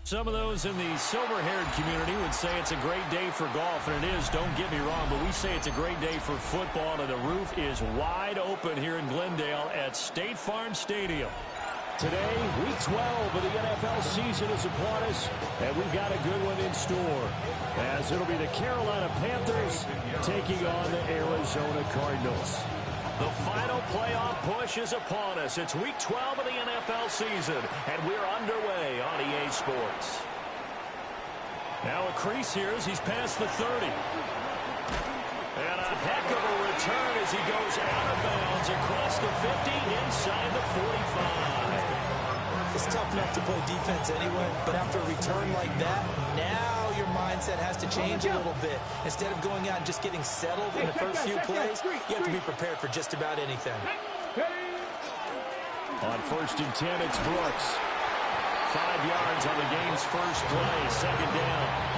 Some of those in the silver-haired community would say it's a great day for golf, and it is, don't get me wrong, but we say it's a great day for football, and the roof is wide open here in Glendale at State Farm Stadium. Today, Week 12 of the NFL season is upon us, and we've got a good one in store, as it'll be the Carolina Panthers taking on the Arizona Cardinals. The final playoff push is upon us. It's Week 12 of the NFL season, and we're underway on EA Sports. Now a crease here as he's past the 30. And a heck of a return as he goes out of bounds across the 50, inside the 45. It's tough enough to play defense anyway, but after a return like that, now your mindset has to change a little bit. Instead of going out and just getting settled in the first few plays, you have to be prepared for just about anything. On 1st and 10, it's Brooks. 5 yards on the game's first play, second down.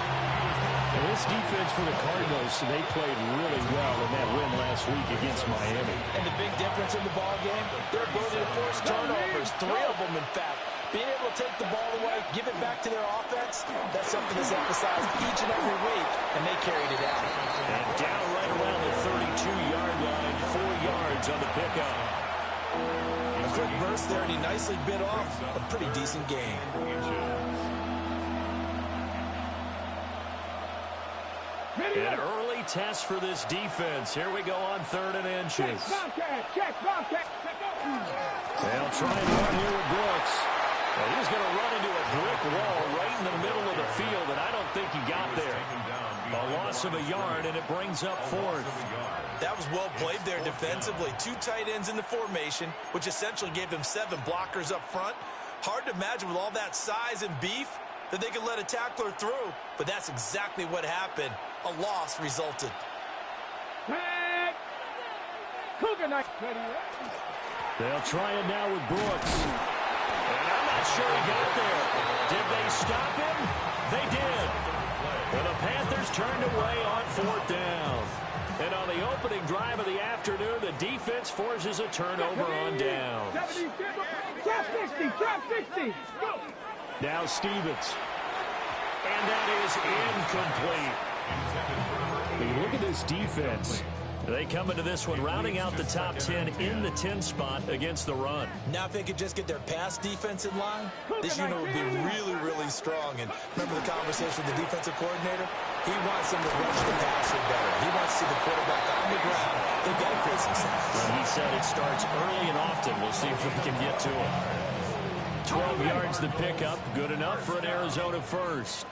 And this defense for the Cardinals, they played really well in that win last week against Miami. And the big difference in the ball game, their ability to force turnovers, 3 of them in fact. Being able to take the ball away, give it back to their offense, that's something that's emphasized each and every week, and they carried it out. And down right around the 32-yard line, 4 yards on the pickup. A quick burst there, and he nicely bit off a pretty decent gain. An early test for this defense. Here we go on 3rd and inches. They'll try and run here with Brooks. Well, he was going to run into a brick wall right in the middle of the field, and I don't think he got there. A loss of a yard, and it brings up 4th. That was well played there defensively. 2 tight ends in the formation, which essentially gave them 7 blockers up front. Hard to imagine with all that size and beef that they could let a tackler through, but that's exactly what happened. A loss resulted. They'll try it now with Brooks. And I'm not sure he got there. Did they stop him? They did. Well, the Panthers turned away on 4th down. And on the opening drive of the afternoon, the defense forces a turnover on downs. Now Stevens. And that is incomplete. When you look at this defense, they come into this one rounding out the top 10 in the 10 spot against the run. Now if they could just get their pass defense in line, this unit would be really, really strong. And remember the conversation with the defensive coordinator? He wants them to rush the passer better. He wants to see the quarterback on the ground. They've got to create some sacks. Well, he said it starts early and often. We'll see if we can get to him. 12 yards the pickup. Good enough for an Arizona first.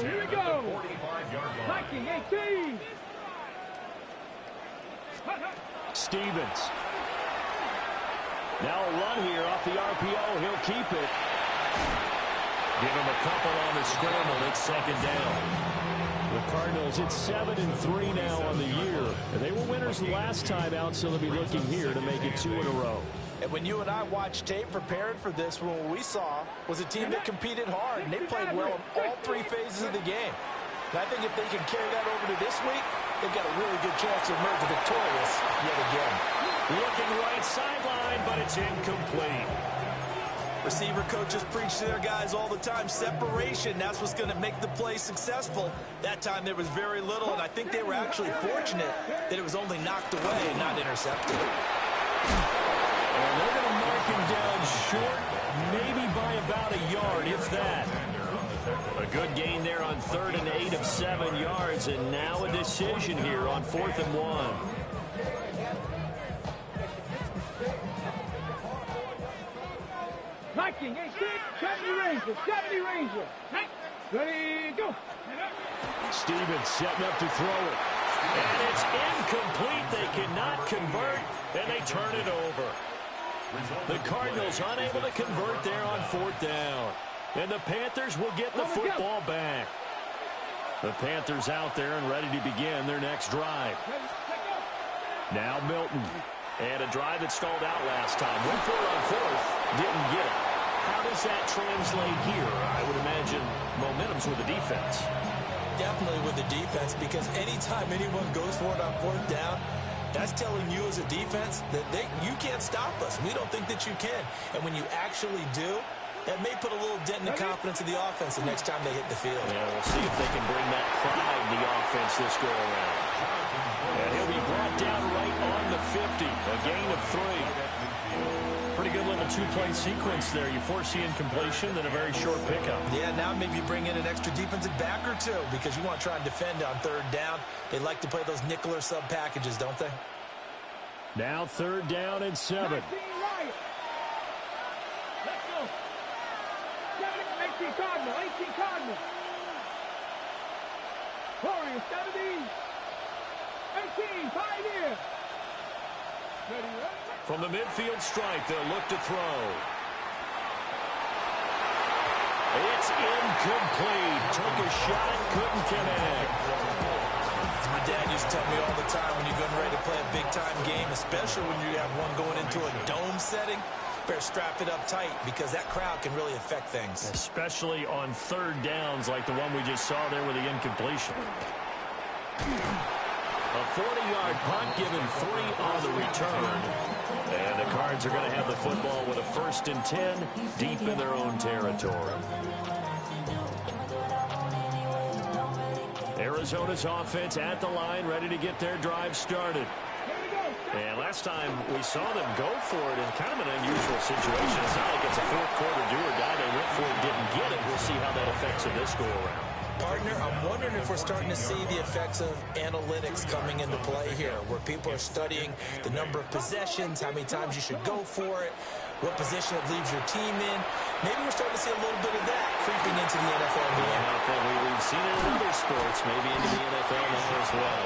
Here we go. Viking 18. Stevens. Now a run here off the RPO. He'll keep it. Give him a couple on the scramble. It's second down. The Cardinals, it's 7-3 now on the year. They were winners last time out, so they'll be looking here to make it 2 in a row. And when you and I watched tape preparing for this, what we saw was a team that competed hard, and they played well in all 3 phases of the game. And I think if they can carry that over to this week, they've got a really good chance to emerge victorious yet again. Looking right sideline, but it's incomplete. Receiver coaches preach to their guys all the time. Separation, that's what's going to make the play successful. That time there was very little, and I think they were actually fortunate that it was only knocked away and not intercepted. And they're going to mark him down short, maybe by about a yard, if that. A good gain there on 3rd and 8 of 7 yards, and now a decision here on 4th and 1. Viking 18, 70 Ranger. Ready, go. Stevens setting up to throw it. And it's incomplete. They cannot convert, and they turn it over. The Cardinals unable to convert there on 4th down. And the Panthers will get the football back. The Panthers out there and ready to begin their next drive. Now Milton. And a drive that stalled out last time. Went for it on fourth. Didn't get it. How does that translate here? I would imagine momentum's with the defense. Definitely with the defense, because anytime anyone goes for it on fourth down, that's telling you as a defense that you can't stop us. We don't think that you can. And when you actually do, that may put a little dent in the confidence of the offense the next time they hit the field. Yeah, we'll see if they can bring that pride in the offense this go-around. And he'll be brought down right on the 50. A gain of 3. Pretty good little two-play sequence there. You force the incompletion, then a very short pickup. Yeah, now maybe bring in an extra defensive back or two because you want to try and defend on third down. They like to play those nickel or sub packages, don't they? Now 3rd down and 7. Let's go. 18 Cardinal. 18 Cardinal. Corey, 70. 18, Pioneer. Ready, ready. From the midfield stripe, they'll look to throw. It's incomplete. Took a shot, couldn't connect. My dad used to tell me all the time when you're getting ready to play a big-time game, especially when you have one going into a dome setting, better strap it up tight because that crowd can really affect things. Especially on 3rd downs like the one we just saw there with the incompletion. A 40-yard punt given 3 on the return. And the Cards are going to have the football with a 1st and 10 deep in their own territory. Arizona's offense at the line, ready to get their drive started. And last time we saw them go for it in kind of an unusual situation. It's not like it's a 4th quarter do or die. They went for it, didn't get it. We'll see how that affects in this go-around. Partner, I'm wondering if we're starting to see the effects of analytics coming into play here, where people are studying the number of possessions, how many times you should go for it, what position it leaves your team in. Maybe we're starting to see a little bit of that creeping into the NFL game. We've seen it in other sports, maybe into the NFL now as well.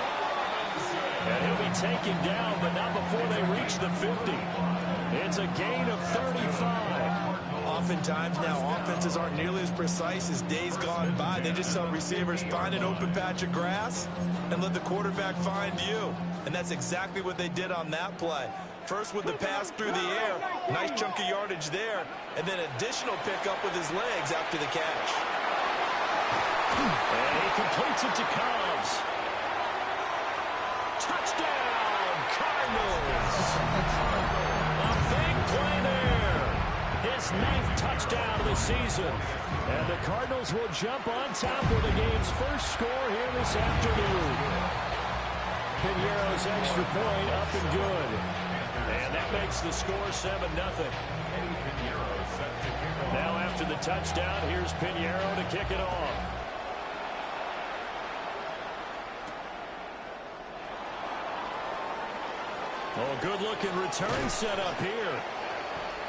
And he'll be taken down, but not before they reach the 50. It's a gain of 35. Oftentimes now offenses aren't nearly as precise as days gone by. They just tell receivers, find an open patch of grass and let the quarterback find you. And that's exactly what they did on that play. First with the pass through the air, nice chunk of yardage there, and then additional pickup with his legs after the catch. And he completes it to Cobbs. Touchdown, Cardinals. A big play there. His 9th touchdown of the season. And the Cardinals will jump on top with the game's first score here this afternoon. Piñeiro's extra point up and good. And that makes the score 7-0. Now after the touchdown, here's Piñeiro to kick it off. Oh, good-looking return set up here.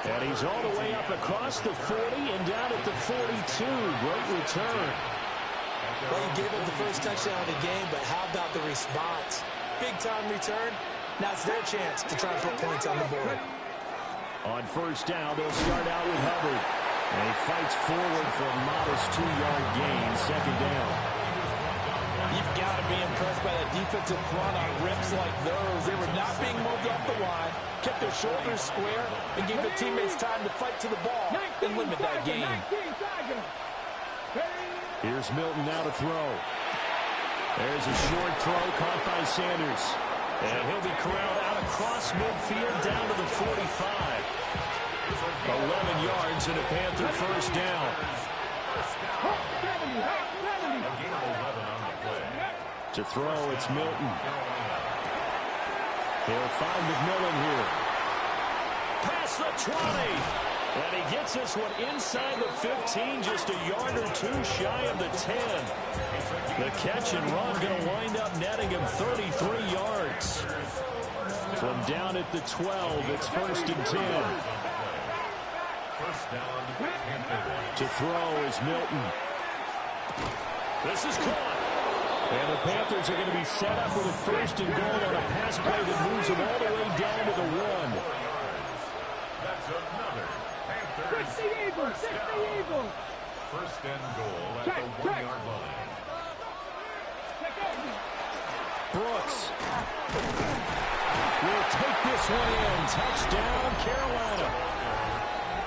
And he's all the way up across the 40 and down at the 42. Great return. Well, he gave up the first touchdown of the game, but how about the response? Big-time return. Now it's their chance to try and put points on the board. On 1st down, they'll start out with Hubbard. And he fights forward for a modest 2-yard gain, 2nd down. You've got to be impressed by that defensive front on rips like those. They were not being moved off the line, kept their shoulders square, and gave their teammates time to fight to the ball and limit that gain. Here's Milton now to throw. There's a short throw caught by Sanders. And he'll be corralled out across midfield down to the 45. 11 yards and a Panther 1st down. To throw, it's Milton. He'll find McMillan here. Past the 20. And he gets this one inside the 15, just a yard or 2 shy of the 10. The catch and run going to wind up netting him 33 yards. From down at the 12, it's 1st and 10. To throw is Milton. This is caught. And the Panthers are going to be set up with a 1st and goal on a pass play that moves them all the way down to the 1. That's another Panthers. 60 Eagles, 60 Eagles. 1st and goal at the 1-yard line. Brooks. will take this one in. Touchdown, Carolina.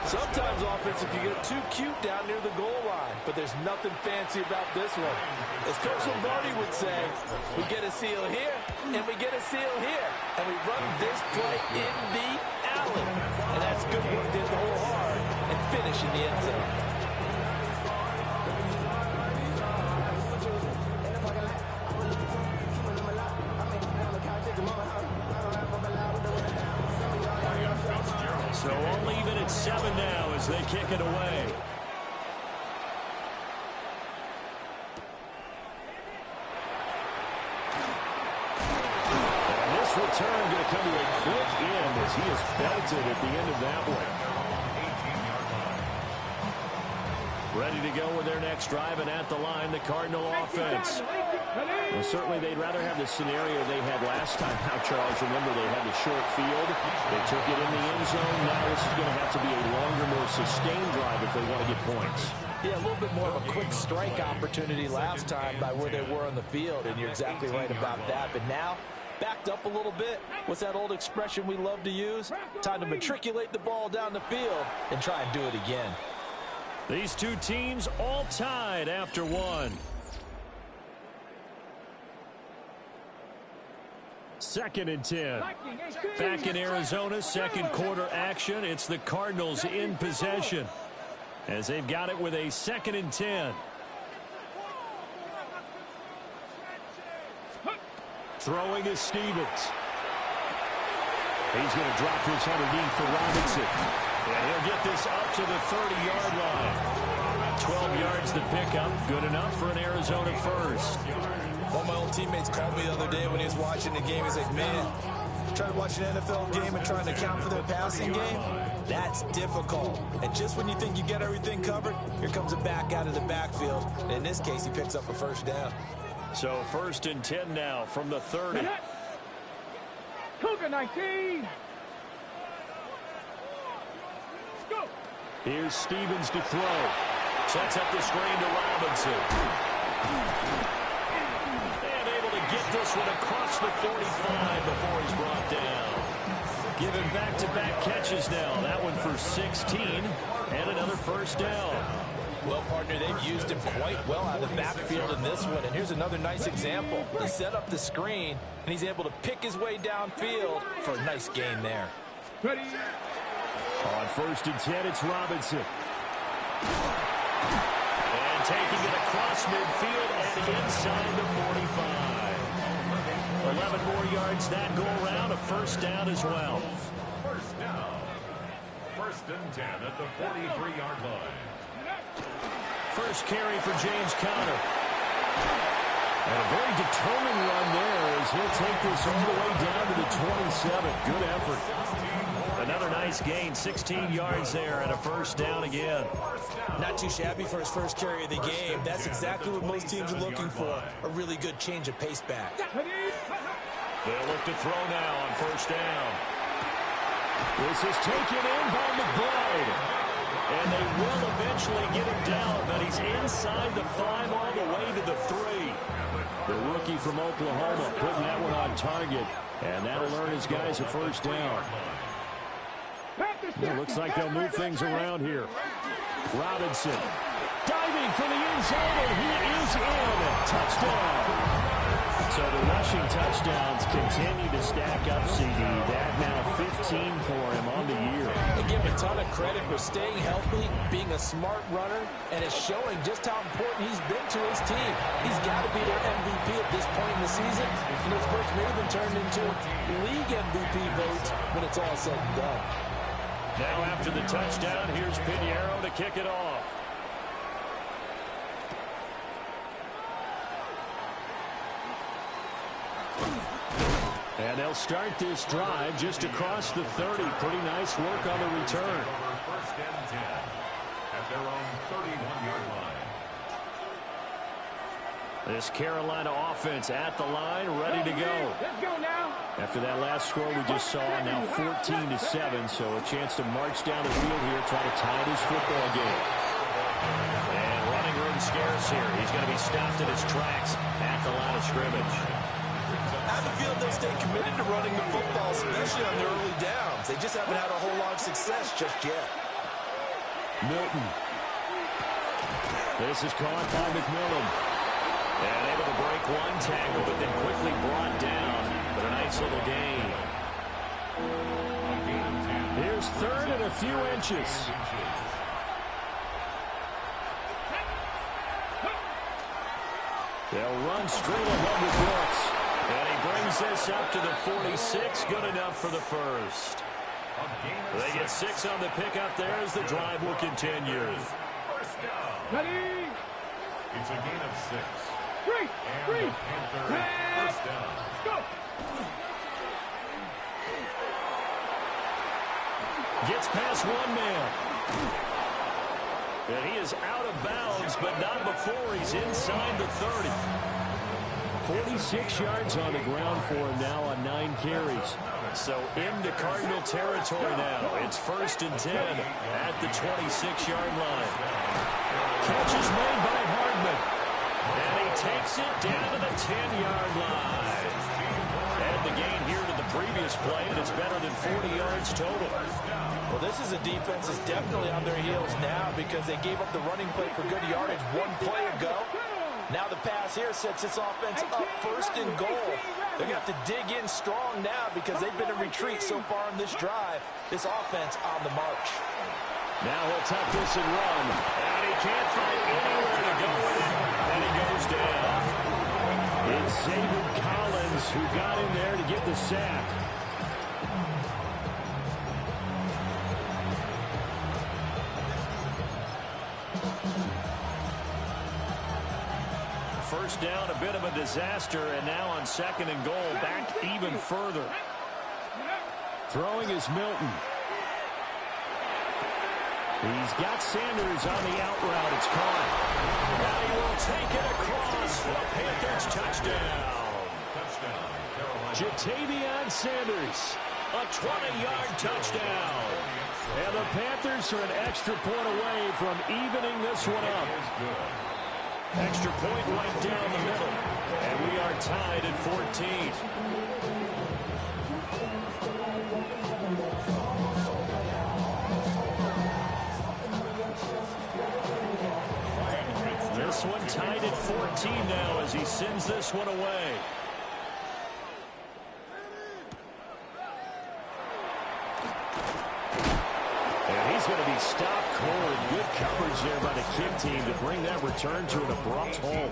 Sometimes offense can get too cute down near the goal line, but there's nothing fancy about this one. As Coach Lombardi would say, we get a seal here, and we get a seal here, and we run this play in the alley. And that's good work to hit the hole hard and finish in the end zone. So only even at 7 now as they kick it away. And this return going to come to a quick end as he is belted at the end of that one. Ready to go with their next drive, and at the line, the Cardinal offense. Well, certainly they'd rather have the scenario they had last time. Now, Charles, remember they had the short field. They took it in the end zone. Now this is going to have to be a longer, more sustained drive if they want to get points. Yeah, a little bit more of a quick strike opportunity last time by where they were on the field, and you're exactly right about that. But now, backed up a little bit. What's that old expression we love to use? Time to matriculate the ball down the field and try and do it again. These two teams all tied after one. Second and 10. Back in Arizona, second quarter action. It's the Cardinals in possession as they've got it with a 2nd and 10. Throwing is Stevens. He's going to drop this underneath for Robinson. And he'll get this up to the 30-yard line. 12 yards to pick up. Good enough for an Arizona first. One of my old teammates called me the other day when he was watching the game. He's like, man, trying to watch an NFL game and trying to account for their passing game, that's difficult. And just when you think you get everything covered, here comes a back out of the backfield. And in this case, he picks up a first down. So 1st and 10 now from the 30. Cougar 19. Go. Here's Stevens to throw. Sets up the screen to Robinson. And able to get this one across the 45 before he's brought down. Given back-to-back catches now. That one for 16 and another first down. Well, partner, they've used him quite well out of the backfield in this one. And here's another nice example. They set up the screen, and he's able to pick his way downfield for a nice gain there. Ready. On 1st and 10, it's Robinson. And taking it across midfield and inside the 45. 11 more yards that go around, a first down as well. First down. 1st and 10 at the 43-yard line. First carry for James Conner. And a very determined run there as he'll take this all the way down to the 27. Good effort. Another nice gain, 16 yards there and a first down again. Not too shabby for his first carry of the game. That's exactly what most teams are looking for, a really good change of pace back. They'll look to throw now on first down. This is taken in by McBride. And they will eventually get him down, but he's inside the 5 all the way to the 3. The rookie from Oklahoma putting that one on target, and that'll earn his guys a first down. It looks like they'll move things around here. Robinson diving for the end zone, and he is in. Touchdown. So the rushing touchdowns continue to stack up, CD. That now 15 for him on the year. I give him a ton of credit for staying healthy, being a smart runner, and it's showing just how important he's been to his team. He's got to be their MVP at this point in the season, and his votes may have been turned into league MVP votes when it's all said and done. Now after the touchdown, here's Pinheiro to kick it off. And they'll start this drive just across the 30. Pretty nice work on the return. 1st and 10 at their own 31-yard line. This Carolina offense at the line, ready to go. Let's go now. After that last score we just saw, now 14-7, so a chance to march down the field here, try to tie this football game. And running room scarce here. He's going to be stopped in his tracks at the line of scrimmage. I have a feeling they'll stay committed to running the football, especially on the early downs. They just haven't had a whole lot of success just yet. Milton. This is caught by McMillan. And able to break one tackle, but then quickly brought down with a nice little gain. Here's third and a few inches. They'll run straight ahead with Brooks. And he brings this up to the 46. Good enough for the first. They get 6 on the pickup there as the drive will continue. Ready? It's a gain of 6. Three. And the Panthers first down. Go. Gets past one man. And he is out of bounds, but not before he's inside the 30. 46 yards on the ground for him now on 9 carries. So into Cardinal territory now. It's 1st and 10 at the 26-yard line. Catch is made by Hardman. And he takes it down to the 10-yard line. Add the gain here to the previous play, and it's better than 40 yards total. Well, this is a defense that's definitely on their heels now because they gave up the running play for good yardage one play ago. Now the pass here sets this offense up 1st and goal. They're going to have to dig in strong now because they've been in retreat so far in this drive. This offense on the march. Now he'll tuck this and run. And he can't find anywhere to go with it. And he goes down. It's Zaven Collins who got in there to get the sack. First down, a bit of a disaster, and now on 2nd and goal, back even further. Throwing is Milton. He's got Sanders on the out route. It's caught. Now he will take it across for a Panthers touchdown. Jatavion Sanders. A 20-yard touchdown. And the Panthers are an extra point away from evening this one up. Extra point right down the middle. And we are tied at 14. This one tied at 14 now as he sends this one away. And he's going to be stopped cold. Good coverage there by the kick team to bring that return to an abrupt halt.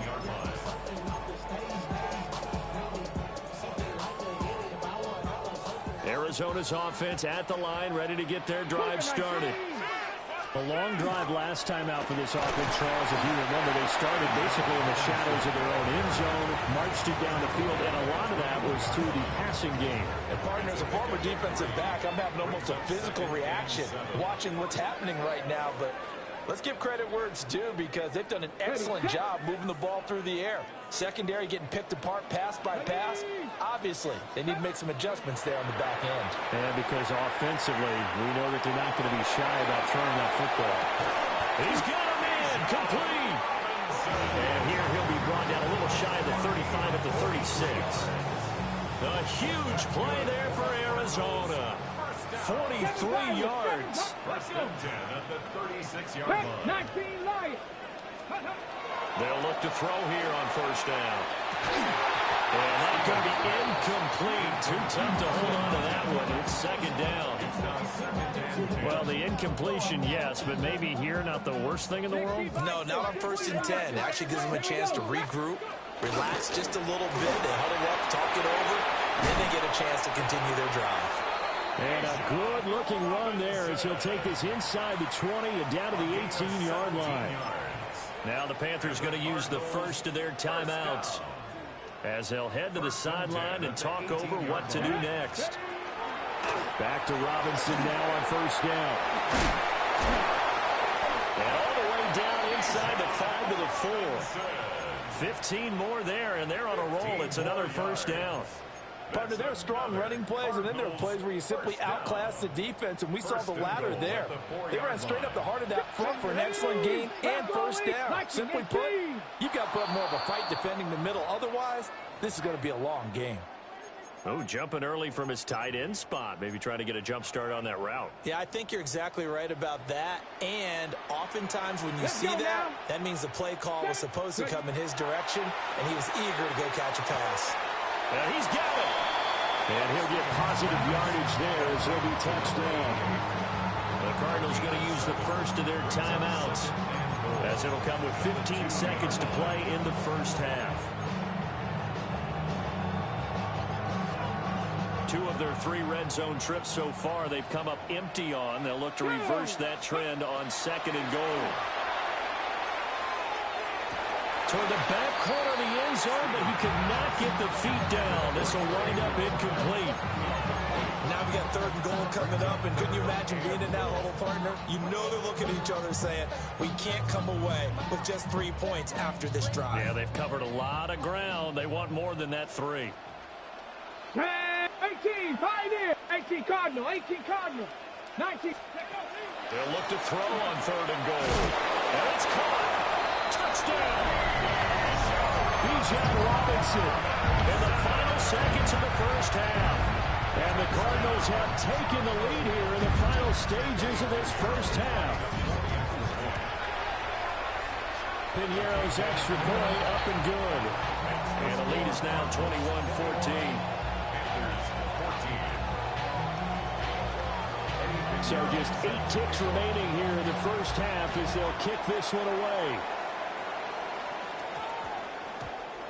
Arizona's offense at the line, ready to get their drive started. A long drive last time out for this offense, Charles. If you remember, they started basically in the shadows of their own end zone, marched it down the field, and a lot of that was through the passing game. And partner, as a former defensive back, I'm having almost a physical reaction watching what's happening right now. But let's give credit where it's due because they've done an excellent job moving the ball through the air. Secondary getting picked apart pass by pass. Obviously, they need to make some adjustments there on the back end. And because offensively, we know that they're not going to be shy about throwing that football. He's got him in, complete. And here he'll be brought down a little shy of the 35 at the 36. A huge play there for Arizona. 43 yards. 1st and 10 at the 36-yard line. 19 Lions. They'll look to throw here on 1st down. And that's going to be incomplete. Too tough to hold on to that one. It's 2nd down. Well, the incompletion, yes, but maybe here not the worst thing in the world? No, not on 1st and 10. Actually gives them a chance to regroup, relax just a little bit. They huddle up, talk it over, then they get a chance to continue their drive. And a good-looking run there as he'll take this inside the 20 and down to the 18-yard line. Now the Panthers going to use the first of their timeouts as they'll head to the sideline and talk over what to do next. Back to Robinson now on 1st down. And all the way down inside the 5 to the 4. 15 more there, and they're on a roll. It's another 1st down. Partner, there are strong running plays, and then there are plays where you simply outclass the defense, and we saw the latter there. They ran straight up the heart of that front for an excellent gain and first down. Simply put, you've got to put more of a fight defending the middle. Otherwise, this is going to be a long game. Oh, jumping early from his tight end spot. Maybe trying to get a jump start on that route. Yeah, I think you're exactly right about that. And oftentimes when you see that, that means the play call was supposed to come in his direction, and he was eager to go catch a pass. And he's got it. And he'll get positive yardage there as he'll be touchdown. The Cardinals going to use the first of their timeouts, as it'll come with 15 seconds to play in the first half. 2 of their 3 red zone trips so far they've come up empty on. They'll look to reverse that trend on 2nd and goal. Toward the back corner of the end zone, but he could not get the feet down. This will wind up incomplete. Now we got 3rd and goal coming up, and couldn't you imagine being in that huddle, partner? You know they're looking at each other saying, we can't come away with just 3 points after this drive. Yeah, they've covered a lot of ground. They want more than that 3. 18, 5 in. 18 Cardinal, 18 Cardinal. 19. They'll look to throw on 3rd and goal. And it's caught. Touchdown. Bijan Robinson in the final seconds of the first half. And the Cardinals have taken the lead here in the final stages of this first half. Piñeiro's extra point up and good. And the lead is now 21-14. So just 8 ticks remaining here in the first half as they'll kick this one away.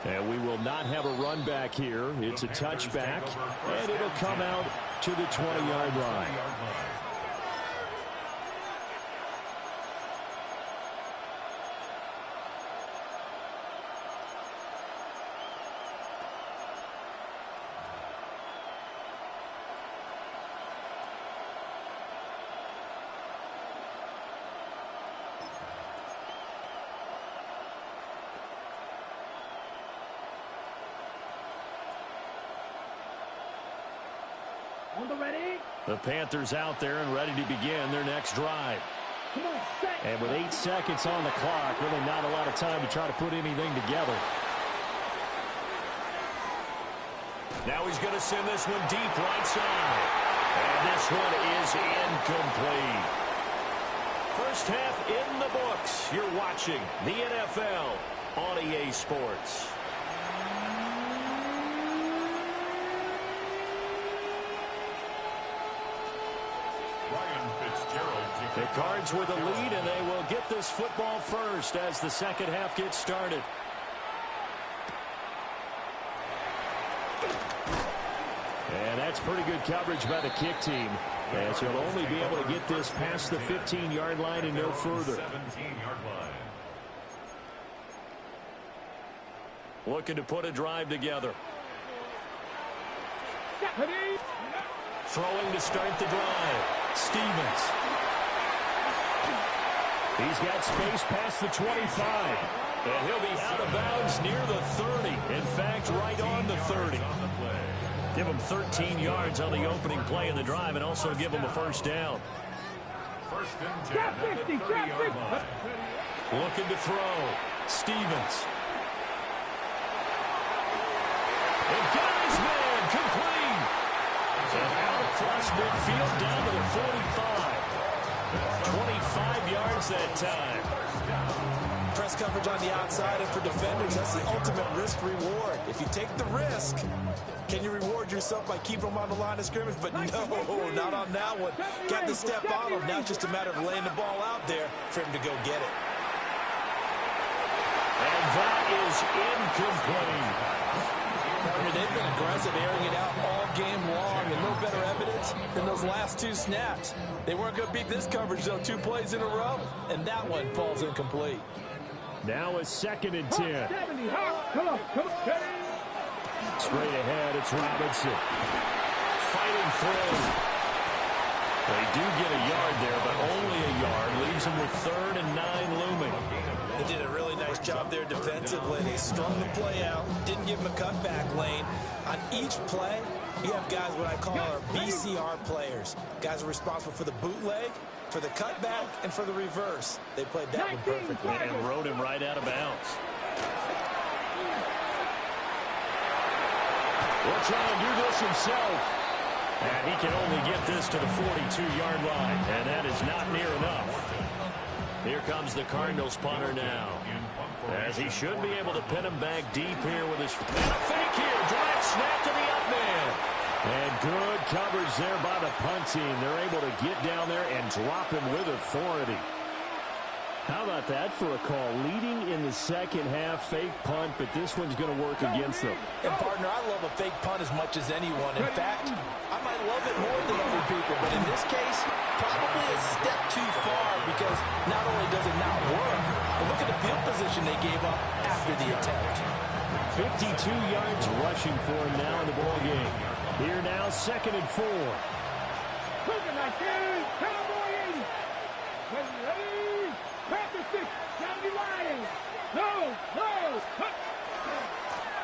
And we will not have a run back here. It's a touchback, and it'll come out to the 20-yard line. The Panthers out there and ready to begin their next drive. And with 8 seconds on the clock, really not a lot of time to try to put anything together. Now he's going to send this one deep right side. And this one is incomplete. First half in the books. You're watching the NFL on EA Sports. The Cards with a lead, and they will get this football first as the second half gets started. And that's pretty good coverage by the kick team, as he'll only be able to get this past the 15-yard line and no further. Looking to put a drive together. Throwing to start the drive. Stevens. He's got space past the 25. And he'll be out of bounds near the 30. In fact, right on the 30. Give him 13 yards on the opening play in the drive and also give him a first down. First and 10 at the 30-yard line. Looking to throw. Stevens. And got his man complete. And out across midfield down to the 45. 25 yards that time. Press coverage on the outside, and for defenders, that's the ultimate risk-reward. If you take the risk, can you reward yourself by keeping them on the line of scrimmage? But no, not on that one. Got to step on him. Now it's just a matter of laying the ball out there for him to go get it. And that is incomplete. They've been aggressive, airing it out all game long, and no better evidence than those last 2 snaps. They weren't going to beat this coverage, though, 2 plays in a row, and that one falls incomplete. Now a 2nd and 10. Come on. Straight ahead, it's Robinson. Fighting through. They do get a yard there, but only a yard. Leaves them with 3rd and 9 looming. They did a really nice job there defensively. They strung the play out, didn't and give him a cutback lane. On each play, you have guys what I call our BCR players. Guys are responsible for the bootleg, for the cutback, and for the reverse. They played that one perfectly. And rode him right out of bounds. Will try and do this himself. And he can only get this to the 42-yard line. And that is not near enough. Here comes the Cardinals punter now. As he should be able to pin him back deep here with his... And a fake here. Drive snap to the up man. And good coverage there by the punt team. They're able to get down there and drop him with authority. How about that for a call? Leading in the second half, fake punt, but this one's going to work against them. And, partner, I love a fake punt as much as anyone. In fact, I might love it more than other people, but in this case, probably a step too far because not only does it not work, but look at the field position they gave up after the attempt. 52 yards rushing for him now in the ball game. Here now, 2nd and 4. Moving like this. Cowboy 80. Ready. Practice 6. Down the line. No.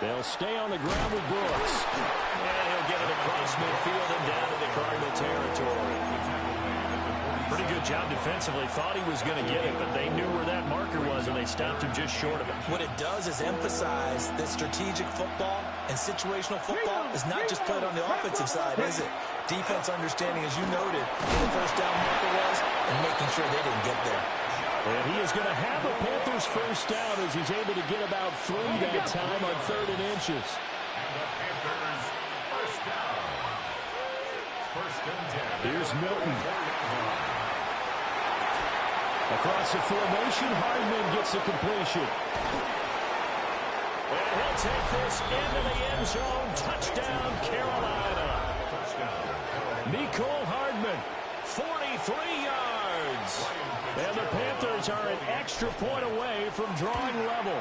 They'll stay on the ground with Brooks. And he'll get it across midfield and down to the Cardinal territory. Pretty good job defensively. Thought he was going to get it, but they knew where that marker was, and they stopped him just short of it. What it does is emphasize that strategic football and situational football is not just played on the offensive side, is it? Defense understanding, as you noted, where the first down marker was and making sure they didn't get there. And he is going to have the Panthers first down as he's able to get about 3 that time on 3rd and inches. And the Panthers first down. 1st and 10. Here's Milton. Across the formation, Hardman gets the completion. And he'll take this into the end zone. Touchdown, Carolina. Mecole Hardman, 43 yards. And the Panthers are an extra point away from drawing level.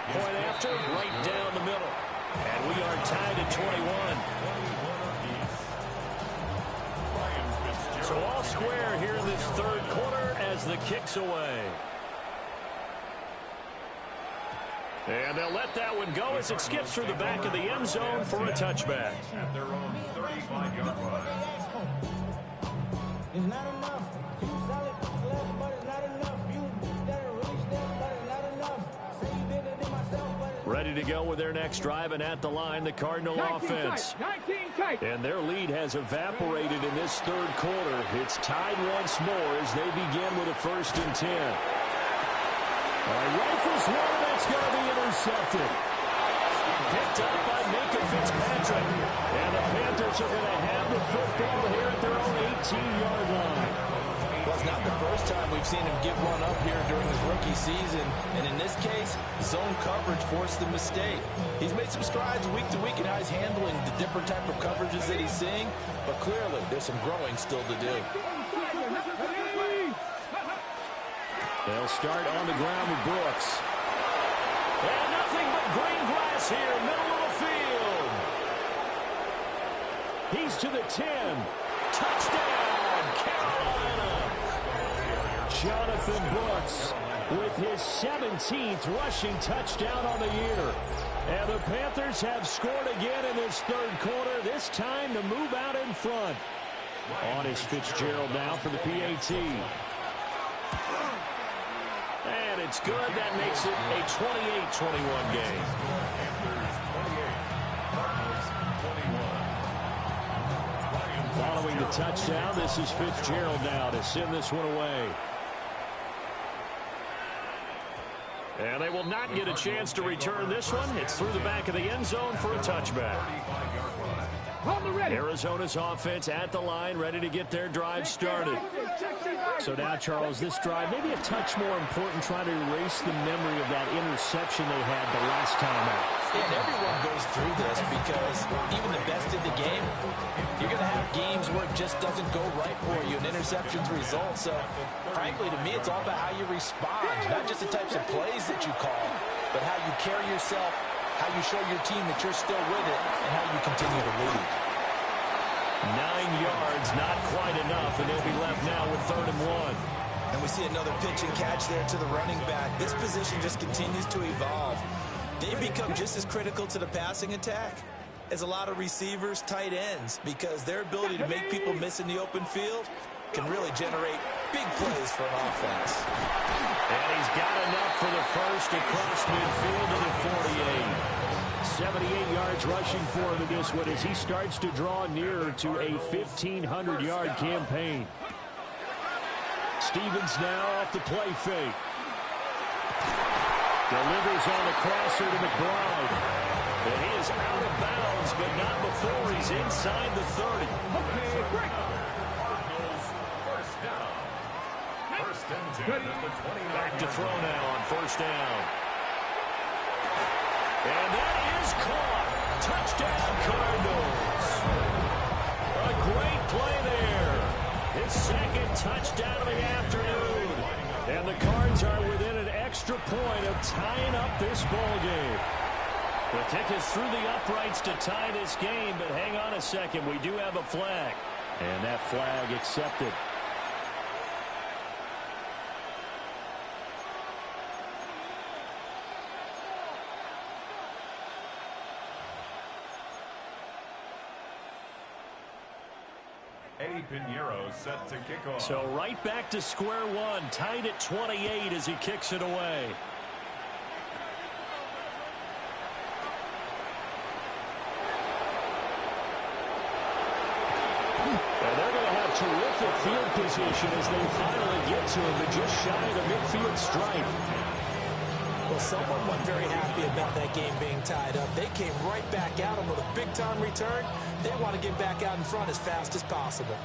Point after, right down the middle. And we are tied at 21. So all square here in this 3rd quarter as the kick's away. And they'll let that one go as it skips through the back of the end zone for a touchback. At their own 35-yard line. It's not enough. You solid, but it's not enough. You better really step, but it's not enough. Say you bigger than myself, but it's Ready to go with their next drive, and at the line, the Cardinal offense. 19 tight. And their lead has evaporated in this 3rd quarter. It's tied once more as they begin with a 1st and 10. Rifles one, that's going to be intercepted. Picked up by Minkah Fitzpatrick. And the Panthers are going to have the football here at their own 18-yard line. Well, it's not the first time we've seen him give one up here during his rookie season. And in this case, zone coverage forced the mistake. He's made some strides week to week in how he's handling the different type of coverages that he's seeing. But clearly, there's some growing still to do. They'll start on the ground with Brooks. And nothing but green grass here, middle of the field. He's to the 10. Touchdown, Carolina. Jonathan Brooks with his 17th rushing touchdown on the year. And the Panthers have scored again in this 3rd quarter, this time to move out in front. On is Fitzgerald now for the PAT. And it's good. That makes it a 28-21 game. Following the touchdown, this is Fitzgerald now to send this one away. And they will not get a chance to return this one. It's through the back of the end zone for a touchback. Arizona's offense at the line, ready to get their drive started. So now, Charles, this drive maybe a touch more important, trying to erase the memory of that interception they had the last time out. And everyone goes through this because even the best in the game, you're going to have games where it just doesn't go right for you, and interceptions result. So, frankly, to me, it's all about how you respond, not just the types of plays that you call, but how you carry yourself, how you show your team that you're still with it, and how you continue to lead. 9 yards, not quite enough, and they'll be left now with 3rd and 1. And we see another pitch and catch there to the running back. This position just continues to evolve. They become just as critical to the passing attack as a lot of receivers, tight ends, because their ability to make people miss in the open field can really generate big plays for an offense. And he's got enough for the first across midfield to the 48. 78 yards rushing for him in this one as he starts to draw nearer to a 1,500-yard campaign. Stevens now off the play fake. Delivers on the crosser to McBride. And he is out of bounds, but not before he's inside the 30. First down. First and 10 at the 29. Back to throw now on first down. And that is caught. Touchdown, Cardinals. A great play there. His second touchdown of the afternoon. And the Cards are within an extra point of tying up this ball game. The kick is through the uprights to tie this game, but hang on a second. We do have a flag. And that flag accepted. Eddie Pinheiro set to kick off. So right back to square one, tied at 28 as he kicks it away. And they're going to have terrific field position as they finally get to him, but just shy of the midfield stripe. Well, someone wasn't very happy about that game being tied up. They came right back at him with a big-time return. They want to get back out in front as fast as possible.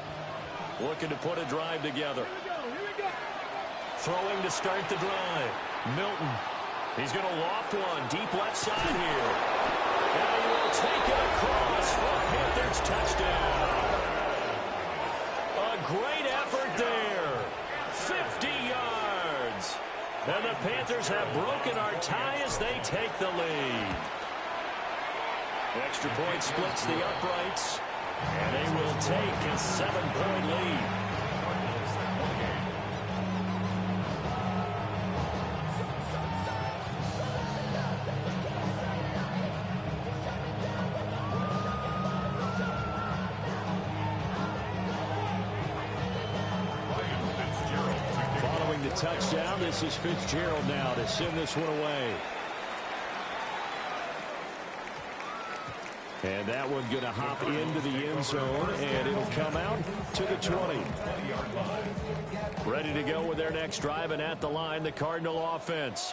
Looking to put a drive together. Here we go. Throwing to start the drive. Milton. He's going to loft one deep left side here. And he will take it across for a Panthers touchdown. A great effort there. 50 yards. And the Panthers have broken our tie as they take the lead. Extra point splits the uprights. And they will take a 7-point lead. Following the touchdown, this is Fitzgerald now to send this one away. And that one going to hop into the end zone, and it'll come out to the 20. Ready to go with their next drive, and at the line, the Cardinal offense.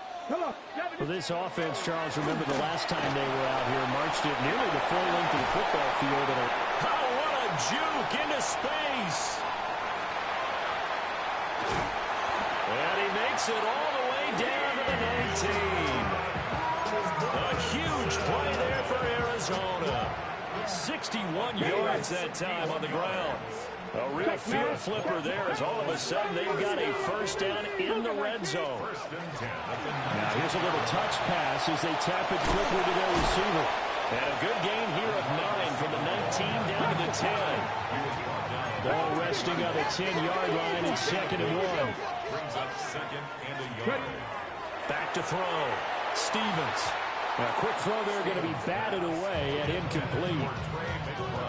For this offense, Charles, remember the last time they were out here, marched it nearly the full length of the football field. And what a juke into space. And he makes it all the way down to the 19. A huge play there for Arizona. 61 yards that time on the ground. A real field flipper there as all of a sudden they've got a first down in the red zone. Now here's a little touch pass as they tap it quickly to their receiver. And a good gain here of 9 from the 19 down to the 10. Ball resting on the 10-yard line in 2nd and 1. Brings up 2nd and a yard. Back to throw. Stevens. A quick throw there going to be batted away and incomplete.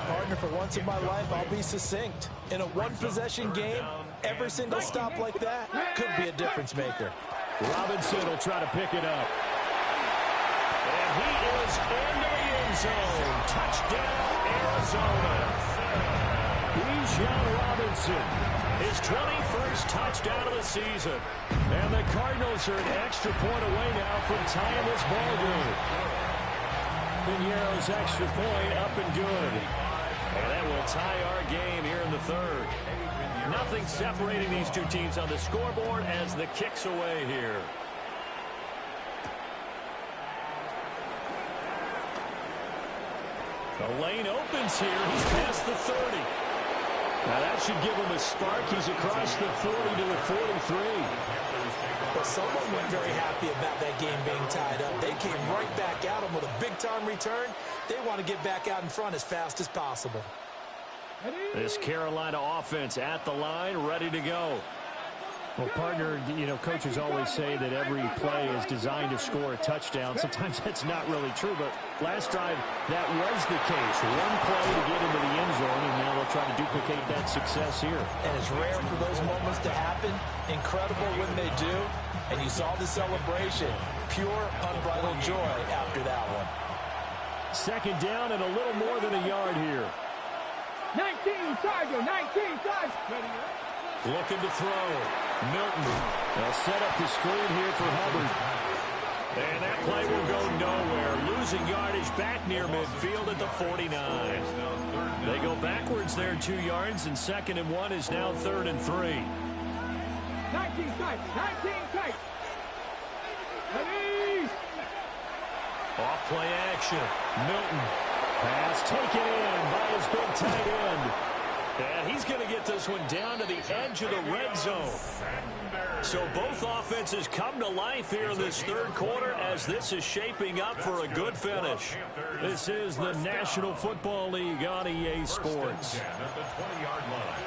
Partner, for once in my life, I'll be succinct. In a one-possession game, every single stop like that could be a difference maker. Robinson will try to pick it up. And he is into the end zone. Touchdown, Arizona. Bijan Robinson, his 21st touchdown of the season. And the Cardinals are an extra point away now from tying this ball game. Pinheiro's extra point up and good. And that will tie our game here in the 3rd. Nothing separating these two teams on the scoreboard as the kick's away here. The lane opens here. He's past the 30. Now that should give him a spark. He's across the 40 to the 43. But someone wasn't very happy about that game being tied up. They came right back at him with a big-time return. They want to get back out in front as fast as possible. This Carolina offense at the line, ready to go. Well, partner, coaches always say that every play is designed to score a touchdown. Sometimes that's not really true, but last drive, that was the case. One play to get into the end zone, and now they'll try to duplicate that success here. And it's rare for those moments to happen. Incredible when they do. And you saw the celebration. Pure, unbridled joy after that one. Second down and a little more than a yard here. 19 Tiger, 19 Tiger. Looking to throw. Milton. They'll set up the screen here for Hubbard. And that play will go nowhere. Losing yardage back near midfield at the 49. They go backwards there 2 yards, and 2nd and 1 is now 3rd and 3. 19 tight, 19 tight. Ready. Off play action. Milton. Pass taken in by his big tight end. And he's going to get this one down to the edge of the red zone. So both offenses come to life here in this 3rd quarter as this is shaping up for a good finish. This is the National Football League on EA Sports. At the 20-yard line.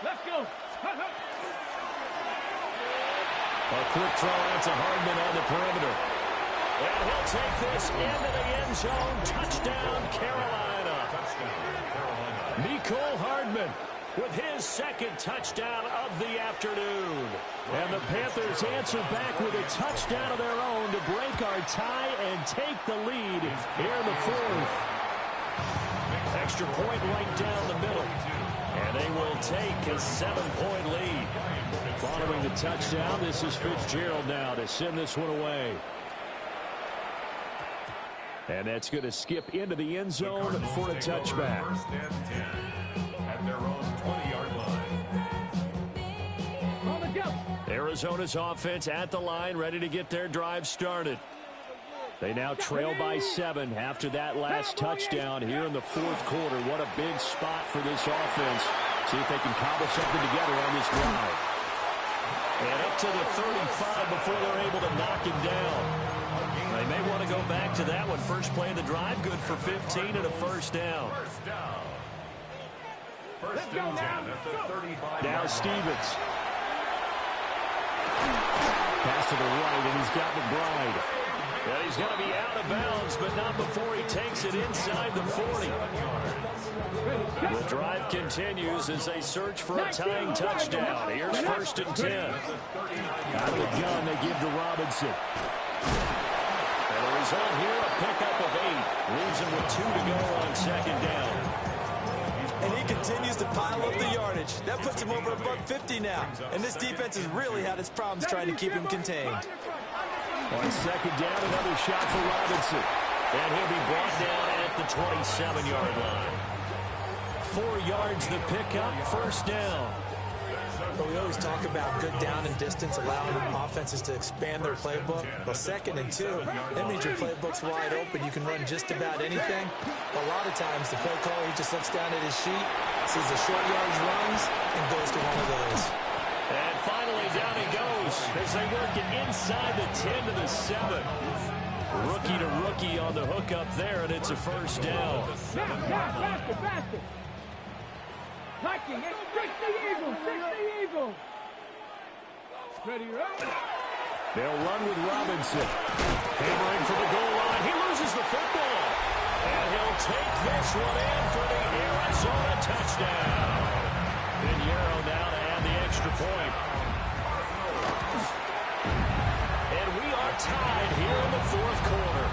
Let's go. A quick throw out to Hardman on the perimeter. And he'll take this into the end zone. Touchdown, Carolina. Mecole Hardman with his 2nd touchdown of the afternoon. And the Panthers answer back with a touchdown of their own to break our tie and take the lead here in the 4th. Extra point right down the middle. And they will take a 7-point lead. Following the touchdown, this is Fitzgerald now to send this one away. And that's going to skip into the end zone for a touchback. 1st and 10 at their own 20-yard line. On the go. Arizona's offense at the line, ready to get their drive started. They now trail by 7 after that last touchdown here in the 4th quarter. What a big spot for this offense. See if they can cobble something together on this drive. And up to the 35 before they're able to knock him down. They may want to go back to that one. First play of the drive, good for 15 and a 1st down. First and 10 at the 35. Now Stevens. Pass to the right, and he's got McBride. And he's going to be out of bounds, but not before he takes it inside the 40. The drive continues as they search for a tying touchdown. Here's 1st and 10. Out of the gun, they give to Robinson. And the result here, a pickup of 8. Leaves him with 2 to go on 2nd down. And he continues to pile up the yardage. That puts him over $150 now. And this defense has really had its problems trying to keep him contained. On 2nd down, another shot for Robinson. And he'll be brought down at the 27-yard line. 4 yards the pickup, 1st down. But we always talk about good down and distance, allowing offenses to expand their playbook. Well, 2nd and 2, that means your playbook's wide open. You can run just about anything. A lot of times, the play caller, he just looks down at his sheet, sees the short yards runs, and goes to one of those. And finally, down he goes as they work it inside the 10 to the 7. Rookie to rookie on the hook up there, and it's a 1st down. Faster, faster. Liking it. 60 Eagles, 60 Eagles. Ready, right? They'll run with Robinson. Hammering for the goal line. He loses the football. And he'll take this one in for the Arizona touchdown. Pinheiro now to add the extra point. And we are tied here in the 4th quarter.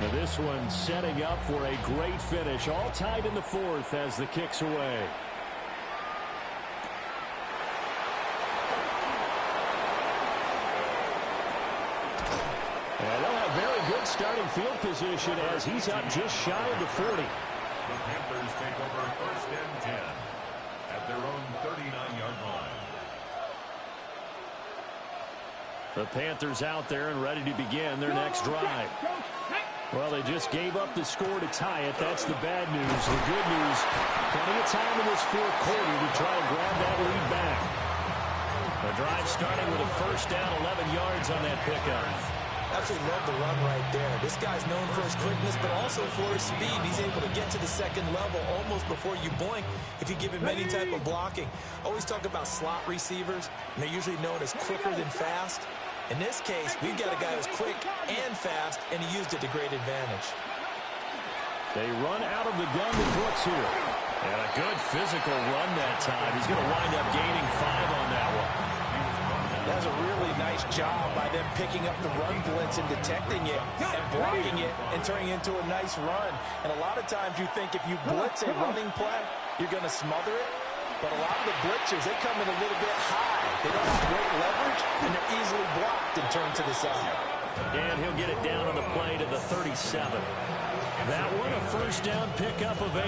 Now this one setting up for a great finish. All tied in the 4th as the kick's away. And they'll have very good starting field position as he's up just shy of the 40. The Panthers take over 1st and 10 at their own 39-yard line. The Panthers out there and ready to begin their next drive. Well, they just gave up the score to tie it. That's the bad news. The good news, plenty of time in this fourth quarter to try and grab that lead back. The drive starting with a first down, 11 yards on that pickup. Absolutely love the run right there. This guy's known for his quickness, but also for his speed. He's able to get to the second level almost before you blink if you give him any type of blocking. Always talk about slot receivers, and they're usually known as quicker than fast. In this case, we've got a guy who's quick and fast, and he used it to great advantage. They run out of the gun with Brooks here. And a good physical run that time. He's going to wind up gaining 5 on that one. That's a really nice job by them picking up the run blitz and detecting it and blocking it and turning it into a nice run. And a lot of times you think if you blitz a running play, you're going to smother it. But a lot of the blitzers, they come in a little bit high. They don't have great leverage, and they're easily blocked and turned to the side. And he'll get it down on the play to the 37. That one a first down pickup of 8.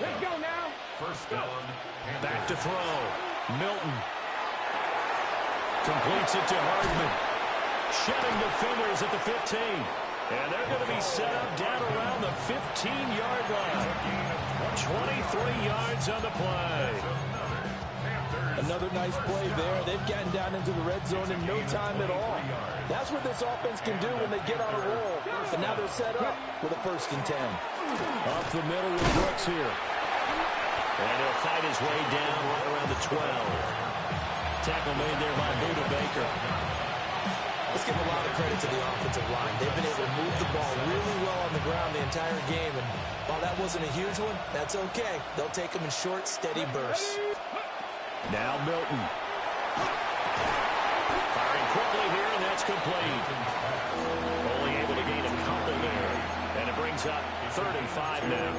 Let's go now. First down. Back to throw. Milton. Completes it to Hardman. Shedding defenders at the 15. And they're going to be set up down around the 15-yard line. 23 yards on the play. Another nice play there. They've gotten down into the red zone in no time at all. That's what this offense can do when they get on a roll. And now they're set up with a 1st and 10. Up the middle with Brooks here. And he'll fight his way down right around the 12. Tackle made there by Buda Baker. Let's give a lot of credit to the offensive line. They've been able to move the ball really well on the ground the entire game. And while that wasn't a huge one, that's okay. They'll take them in short, steady bursts. Now Milton. Firing quickly here, and that's complete. Only able to gain a couple there. And it brings up 35 now.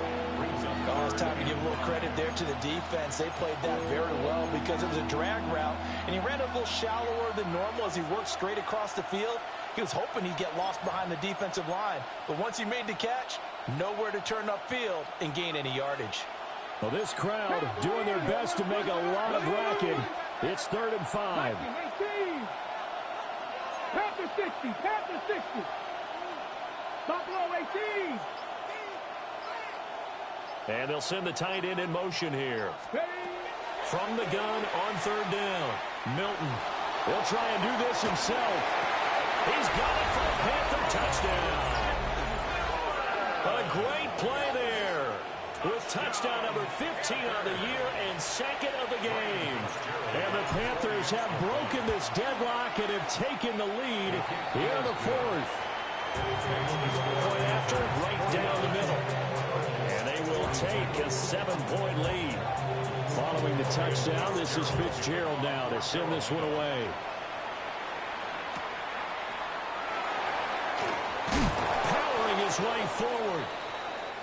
Oh, it's time to give a little credit there to the defense. They played that very well because it was a drag route, and he ran a little shallower than normal as he worked straight across the field. He was hoping he'd get lost behind the defensive line, but once he made the catch, nowhere to turn upfield and gain any yardage. Well, this crowd doing their best to make a lot of racket. It's 3rd and 5. Panther 60, Panther 60. Buffalo 18. And they'll send the tight end in motion here. From the gun on 3rd down. Milton. He'll try and do this himself. He's got it for a Panther touchdown. A great play there. With touchdown number 15 on the year and 2nd of the game. And the Panthers have broken this deadlock and have taken the lead here in the 4th. Point after, right down the middle. And they will take a 7-point lead. Following the touchdown, this is Fitzgerald now to send this one away. Powering his way forward.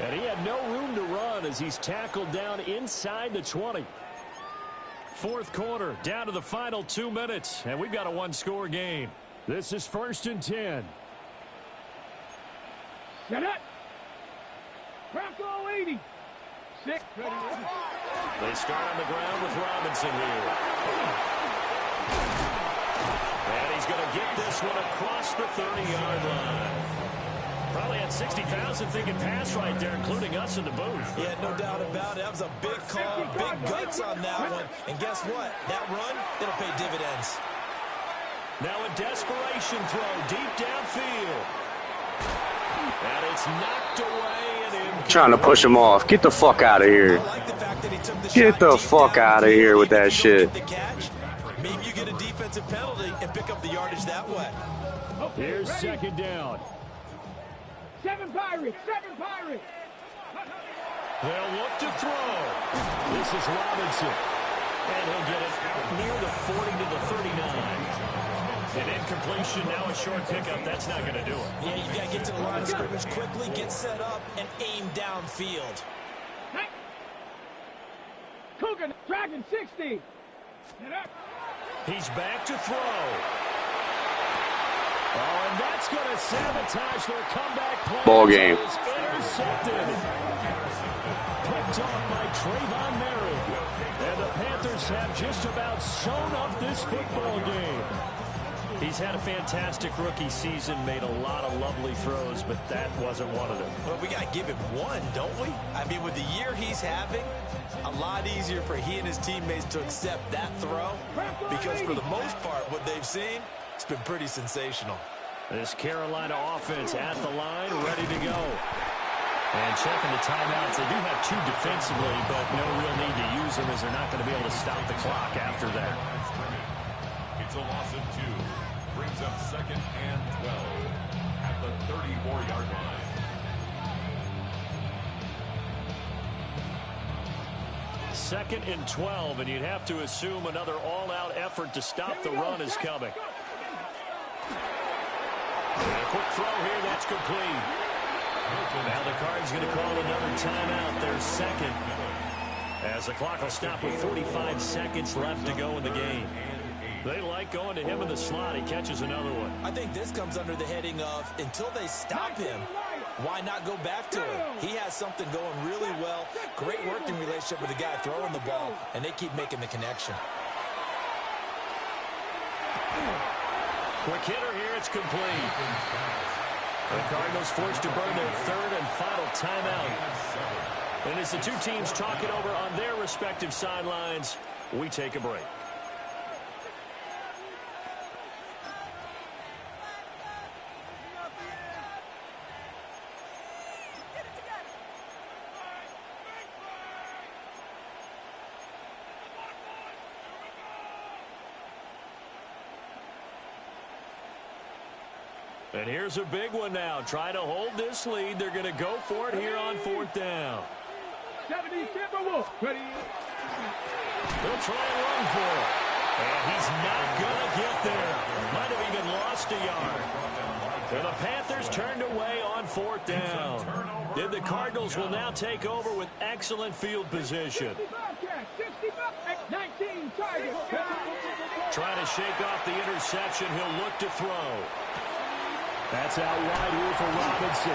And he had no room to run as he's tackled down inside the 20. 4th quarter, down to the final 2 minutes. And we've got a 1-score game. This is 1st and 10. Set up. Bronco 80. 6. Ready. They start on the ground with Robinson here. And he's going to get this one across the 30-yard line. Probably had 60,000 thinking pass right there, including us in the booth. Yeah, no doubt about it. That was a big call, big guts on that one. And guess what? That run, it'll pay dividends. Now a desperation throw deep downfield. And it's knocked away and in. Trying to push him off. Get the fuck out of here. I like the fact that he took the Get shot, the deep fuck out of here with that shit. The catch. Maybe you get a defensive penalty and pick up the yardage that way. Here's 2nd down. 7 Pirates. 7 Pirates. They'll look to throw. This is Robinson. And he'll get it out near the 40 to the 39. An incompletion, now a short pickup. That's not going to do it. Yeah, you've got to get to the line of scrimmage quickly, get set up, and aim downfield. Cougar, Dragon 60. Set up. He's back to throw. Oh, and that's That's going to sabotage their comeback play. Ball game. Intercepted. Picked off by Trayvon Merrick. And the Panthers have just about sewn up this football game. He's had a fantastic rookie season, made a lot of lovely throws, but that wasn't one of them. Well, we got to give him one, don't we? I mean, with the year he's having, a lot easier for he and his teammates to accept that throw because for the most part, what they've seen, it's been pretty sensational. This Carolina offense at the line, ready to go. And checking the timeouts, they do have two defensively, but no real need to use them as they're not going to be able to stop the clock after that. It's a loss of 2. Brings up 2nd and 12 at the 34-yard line. Second and 12, and you'd have to assume another all-out effort to stop the run is coming. And a quick throw here, that's complete. Now the Cards going to call another timeout, their second. As the clock will stop with 45 seconds left to go in the game. They like going to him in the slot. He catches another one. I think this comes under the heading of until they stop him, why not go back to him? He has something going really well. Great working relationship with the guy throwing the ball, and they keep making the connection. Quick hitter here. It's complete. The Cardinals forced to burn their third and final timeout. And as the two teams talk it over on their respective sidelines, we take a break. And here's a big one now. Trying to hold this lead. They're going to go for it here on 4th down. 70 Timberwolves. Ready? They'll try and run for it. And he's not going to get there. Might have even lost a yard. And the Panthers turned away on 4th down. And the Cardinals will now take over with excellent field position. 19 Tigers. Trying to shake off the interception. He'll look to throw. That's out wide here for Robinson.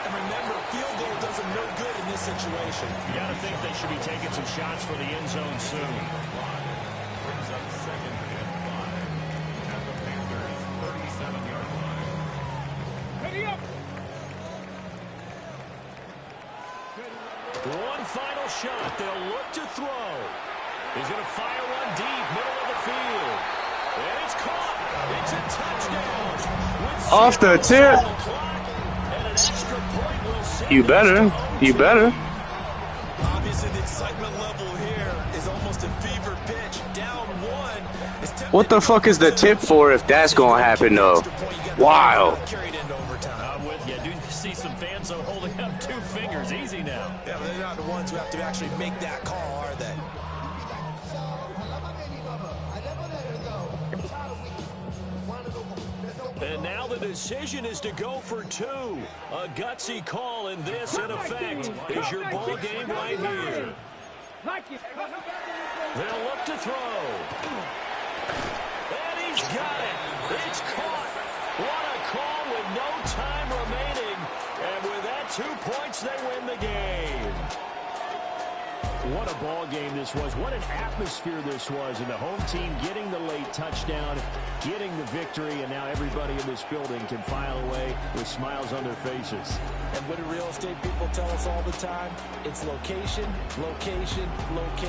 And remember, field goal does them no good in this situation. You got to think they should be taking some shots for the end zone soon. Brings up 2nd and 5 at the Panthers' 37-yard line. Ready up. One final shot. They'll look to throw. He's going to fire one deep, middle of the field. And it's caught. It's a touchdown. Off the tip. You better. You better. Obviously, the excitement level here is almost a fever pitch. Down one. What the fuck is the tip for if that's going to happen, though? Wild. I'm with you. I do see some fans holding up 2 fingers. Easy now. Yeah, they're not the ones who have to actually make that call, are they? And now the decision is to go for 2. A gutsy call, and this, in effect, is your ball game right here. They'll look to throw. And he's got it. It's caught. What a call with no time remaining. And with that 2 points, they win the game. What a ball game this was. What an atmosphere this was. And the home team getting the late touchdown, getting the victory, and now everybody in this building can file away with smiles on their faces. And what do real estate people tell us all the time? It's location, location, location.